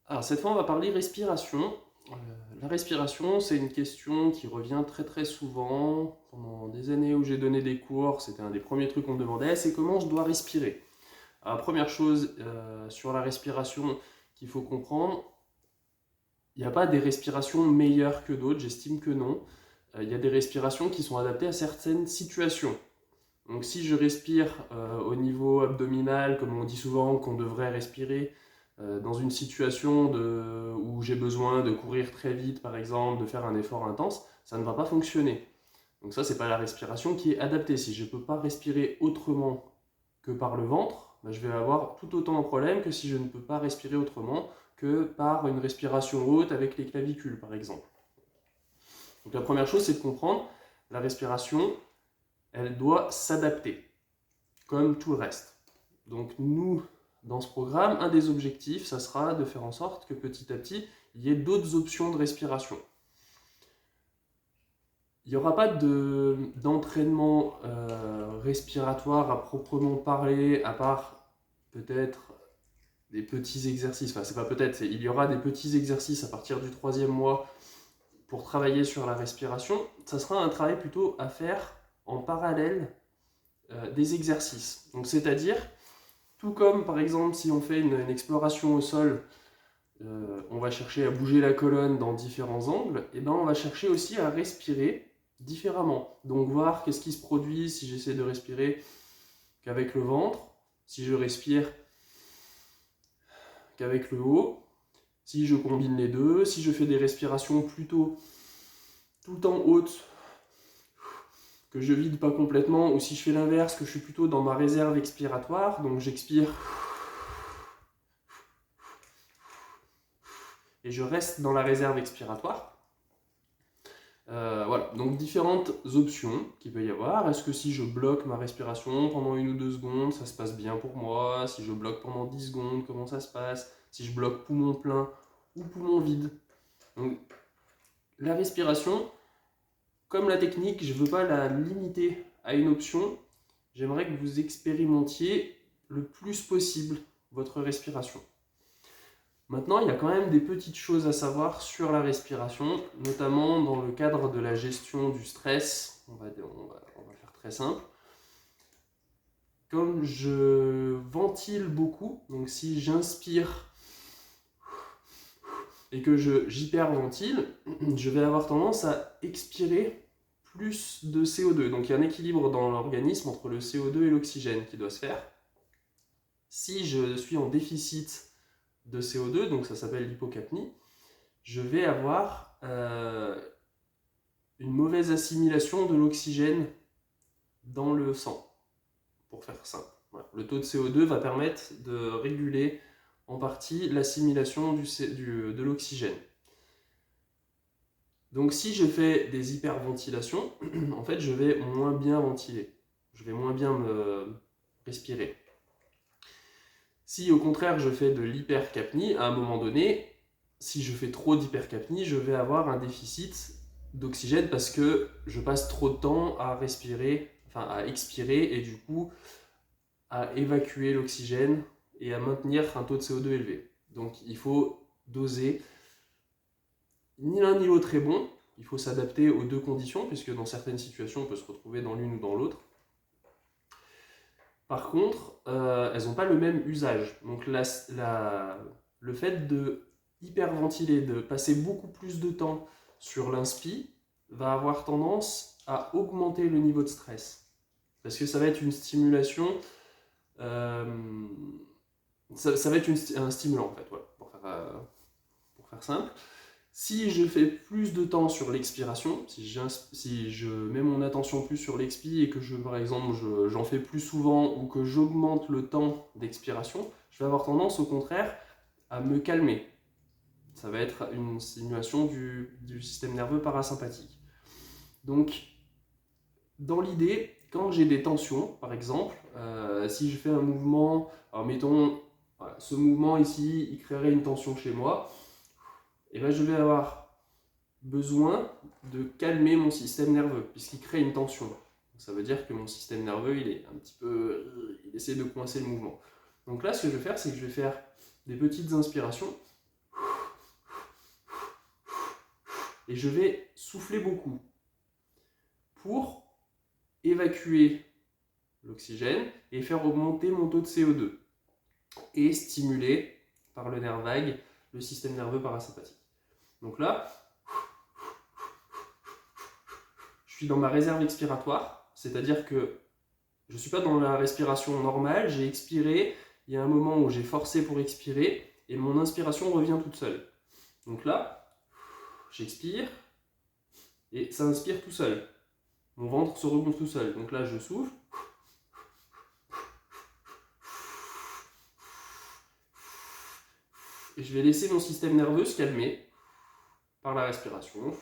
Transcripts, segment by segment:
Alors cette fois, on va parler respiration. La respiration, c'est une question qui revient très très souvent. Pendant des années où j'ai donné des cours, c'était un des premiers trucs qu'on me demandait, c'est comment je dois respirer. Alors, première chose sur la respiration qu'il faut comprendre, il n'y a pas des respirations meilleures que d'autres, j'estime que non. Il y a des respirations qui sont adaptées à certaines situations. Donc si je respire au niveau abdominal, comme on dit souvent qu'on devrait respirer dans une situation où j'ai besoin de courir très vite, par exemple, de faire un effort intense, ça ne va pas fonctionner. Donc ça, c'est pas la respiration qui est adaptée. Si je ne peux pas respirer autrement que par le ventre, je vais avoir tout autant de problèmes que si je ne peux pas respirer autrement que par une respiration haute avec les clavicules, par exemple. Donc la première chose, c'est de comprendre la respiration, elle doit s'adapter, comme tout le reste. Donc nous, dans ce programme, un des objectifs, ça sera de faire en sorte que petit à petit, il y ait d'autres options de respiration. Il n'y aura pas d'entraînement respiratoire à proprement parler, à part peut-être des petits exercices. Enfin, c'est pas peut-être, il y aura des petits exercices à partir du 3e mois pour travailler sur la respiration. Ça sera un travail plutôt à faire en parallèle des exercices. Donc, c'est-à-dire, tout comme par exemple si on fait une exploration au sol, on va chercher à bouger la colonne dans différents angles, et ben on va chercher aussi à respirer différemment. Donc voir qu'est-ce qui se produit si j'essaie de respirer qu'avec le ventre, si je respire qu'avec le haut, si je combine les deux, si je fais des respirations plutôt tout le temps hautes, que je vide pas complètement, ou si je fais l'inverse, que je suis plutôt dans ma réserve expiratoire, donc j'expire et je reste dans la réserve expiratoire. Voilà, donc différentes options qu'il peut y avoir. Est-ce que si je bloque ma respiration pendant 1 ou 2 secondes, ça se passe bien pour moi? Si je bloque pendant 10 secondes, comment ça se passe? Si je bloque poumon plein ou poumon vide? Donc, la respiration, comme la technique, je ne veux pas la limiter à une option. J'aimerais que vous expérimentiez le plus possible votre respiration. Maintenant, il y a quand même des petites choses à savoir sur la respiration, notamment dans le cadre de la gestion du stress. On va faire très simple. Comme je ventile beaucoup, donc si j'inspire et que j'hyperventile, je vais avoir tendance à expirer plus de CO2. Donc il y a un équilibre dans l'organisme entre le CO2 et l'oxygène qui doit se faire. Si je suis en déficit de CO2, donc ça s'appelle l'hypocapnie, je vais avoir une mauvaise assimilation de l'oxygène dans le sang, pour faire simple. Voilà. Le taux de CO2 va permettre de réguler en partie l'assimilation de l'oxygène. Donc si je fais des hyperventilations, en fait je vais moins bien ventiler, je vais moins bien me respirer. Si au contraire je fais de l'hypercapnie, à un moment donné, si je fais trop d'hypercapnie, je vais avoir un déficit d'oxygène parce que je passe trop de temps à respirer, enfin à expirer et du coup à évacuer l'oxygène et à maintenir un taux de CO2 élevé. Donc il faut doser. Ni l'un ni l'autre est bon, il faut s'adapter aux deux conditions puisque dans certaines situations on peut se retrouver dans l'une ou dans l'autre. Par contre, elles n'ont pas le même usage. Donc le fait de hyperventiler, de passer beaucoup plus de temps sur l'inspi, va avoir tendance à augmenter le niveau de stress. Parce que ça va être une stimulation, euh, ça va être un stimulant en fait, voilà, pour faire simple. Si je fais plus de temps sur l'expiration, si je mets mon attention plus sur l'expi et que par exemple j'en fais plus souvent ou que j'augmente le temps d'expiration, je vais avoir tendance au contraire à me calmer. Ça va être une stimulation du système nerveux parasympathique. Donc, dans l'idée, quand j'ai des tensions, par exemple, si je fais un mouvement, alors mettons, voilà, ce mouvement ici, il créerait une tension chez moi, et ben je vais avoir besoin de calmer mon système nerveux, puisqu'il crée une tension. Ça veut dire que mon système nerveux, il est un petit peu, il essaie de coincer le mouvement. Donc là, ce que je vais faire, c'est que je vais faire des petites inspirations Et je vais souffler beaucoup pour évacuer l'oxygène et faire augmenter mon taux de CO2 et stimuler par le nerf vague le système nerveux parasympathique. Donc là, je suis dans ma réserve expiratoire, c'est-à-dire que je ne suis pas dans la respiration normale, j'ai expiré, il y a un moment où j'ai forcé pour expirer et mon inspiration revient toute seule. Donc là, j'expire et ça inspire tout seul. Mon ventre se regonfle tout seul. Donc là, je souffle. Et je vais laisser mon système nerveux se calmer par la respiration.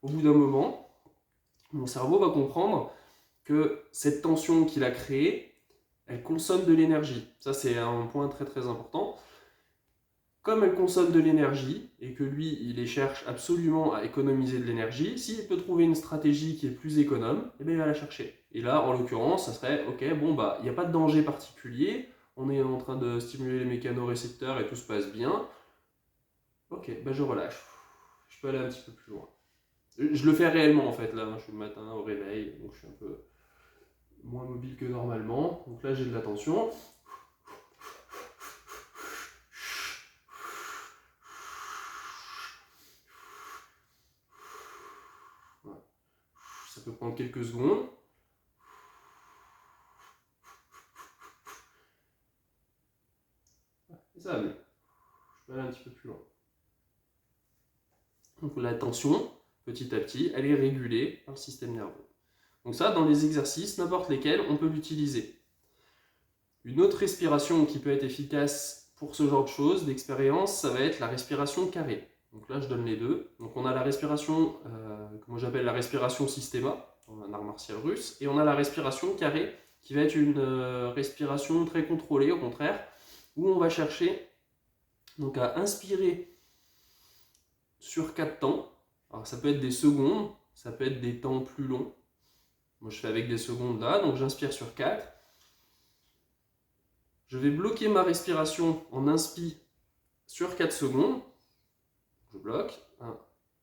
Au bout d'un moment, mon cerveau va comprendre que cette tension qu'il a créée, elle consomme de l'énergie. Ça, c'est un point très très important. Comme elle consomme de l'énergie et que lui, il cherche absolument à économiser de l'énergie, s'il peut trouver une stratégie qui est plus économe, eh bien, il va la chercher. Et là, en l'occurrence, ça serait, ok, bon, bah, il n'y a pas de danger particulier, on est en train de stimuler les mécanorécepteurs et tout se passe bien. Ok, bah, je relâche. Je peux aller un petit peu plus loin. Je le fais réellement, en fait, là, je suis le matin au réveil, donc je suis un peu moins mobile que normalement. Donc là, j'ai de la tension. Ça peut prendre quelques secondes. Et ça va mieux. Je peux aller un petit peu plus loin. Donc la tension, petit à petit, elle est régulée par le système nerveux. Donc ça, dans les exercices, n'importe lesquels, on peut l'utiliser. Une autre respiration qui peut être efficace pour ce genre de choses, d'expérience, ça va être la respiration carrée. Donc là, je donne les deux. Donc on a la respiration, que moi j'appelle la respiration systéma, dans un art martial russe, et on a la respiration carrée, qui va être une respiration très contrôlée, au contraire, où on va chercher donc à inspirer sur 4 temps. Alors ça peut être des secondes, ça peut être des temps plus longs. Moi je fais avec des secondes là, donc j'inspire sur 4. Je vais bloquer ma respiration en inspi sur 4 secondes. Je bloque. 1,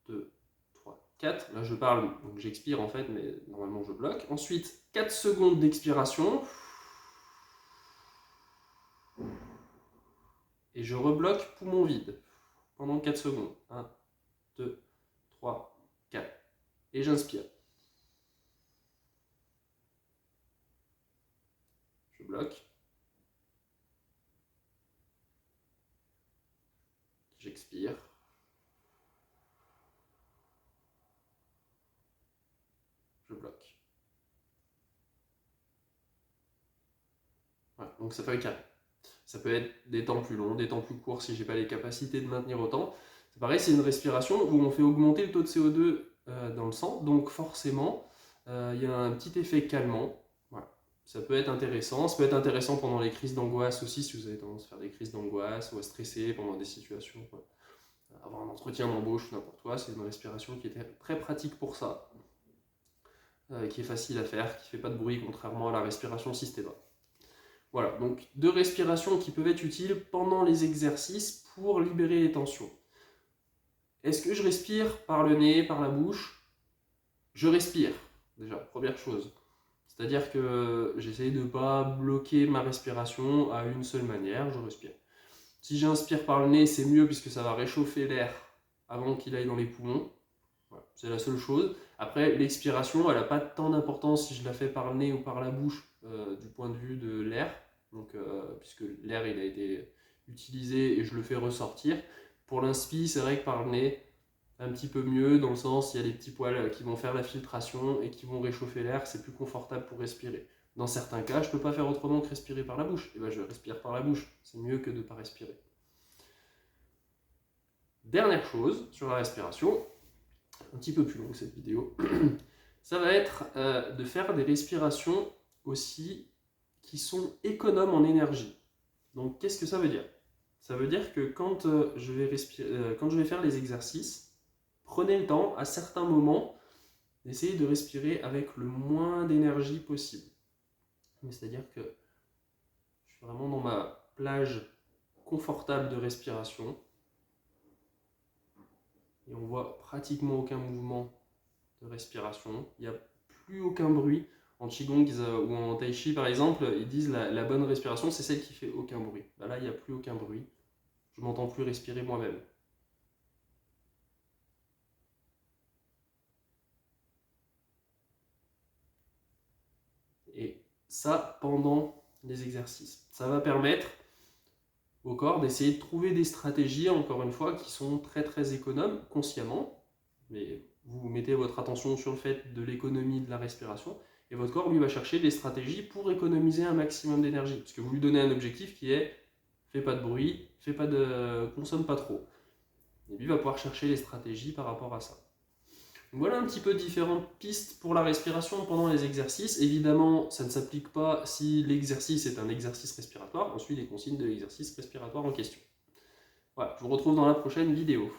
2, 3, 4. Là je parle, donc j'expire en fait, mais normalement je bloque. Ensuite, 4 secondes d'expiration. Et je rebloque poumon vide pendant 4 secondes. 1, 2, 3, 4. Et j'inspire. Je bloque. J'expire. Je bloque. Voilà, donc ça fait un carré. Ça peut être des temps plus longs, des temps plus courts si je n'ai pas les capacités de maintenir autant. C'est pareil, c'est une respiration où on fait augmenter le taux de CO2 dans le sang, donc forcément, il y a un petit effet calmant. Voilà. Ça peut être intéressant. Ça peut être intéressant pendant les crises d'angoisse aussi, si vous avez tendance à faire des crises d'angoisse ou à stresser pendant des situations, quoi. Avoir un entretien d'embauche ou n'importe quoi, c'est une respiration qui est très pratique pour ça, qui est facile à faire, qui ne fait pas de bruit, contrairement à la respiration systématique. Voilà, donc 2 respirations qui peuvent être utiles pendant les exercices pour libérer les tensions. Est-ce que je respire par le nez, par la bouche? Je respire, déjà, première chose. C'est-à-dire que j'essaye de ne pas bloquer ma respiration à une seule manière, je respire. Si j'inspire par le nez, c'est mieux puisque ça va réchauffer l'air avant qu'il aille dans les poumons. Voilà, c'est la seule chose. Après, l'expiration, elle n'a pas tant d'importance si je la fais par le nez ou par la bouche du point de vue de l'air. Donc, puisque l'air il a été utilisé et je le fais ressortir. Pour l'inspi, c'est vrai que par le nez, un petit peu mieux, dans le sens il y a des petits poils qui vont faire la filtration et qui vont réchauffer l'air, c'est plus confortable pour respirer. Dans certains cas, je ne peux pas faire autrement que respirer par la bouche. Et ben je respire par la bouche, c'est mieux que de ne pas respirer. Dernière chose sur la respiration, un petit peu plus longue cette vidéo, ça va être de faire des respirations aussi qui sont économes en énergie. Donc qu'est-ce que ça veut dire? Ça veut dire que quand je vais faire les exercices, prenez le temps à certains moments d'essayer de respirer avec le moins d'énergie possible. C'est-à-dire que je suis vraiment dans ma plage confortable de respiration. et on voit pratiquement aucun mouvement de respiration. Il n'y a plus aucun bruit. En Qigong ou en Tai Chi par exemple, ils disent la bonne respiration, c'est celle qui fait aucun bruit. Ben là, il n'y a plus aucun bruit. Je m'entends plus respirer moi-même. Et ça, pendant les exercices. Ça va permettre au corps d'essayer de trouver des stratégies, encore une fois, qui sont très très économes, consciemment. Mais vous mettez votre attention sur le fait de l'économie de la respiration, et votre corps, lui, va chercher des stratégies pour économiser un maximum d'énergie. Parce que vous lui donnez un objectif qui est fais pas de bruit, consomme pas trop. Et lui va pouvoir chercher les stratégies par rapport à ça. Donc voilà un petit peu différentes pistes pour la respiration pendant les exercices. Évidemment, ça ne s'applique pas si l'exercice est un exercice respiratoire. On suit les consignes de l'exercice respiratoire en question. Voilà, je vous retrouve dans la prochaine vidéo.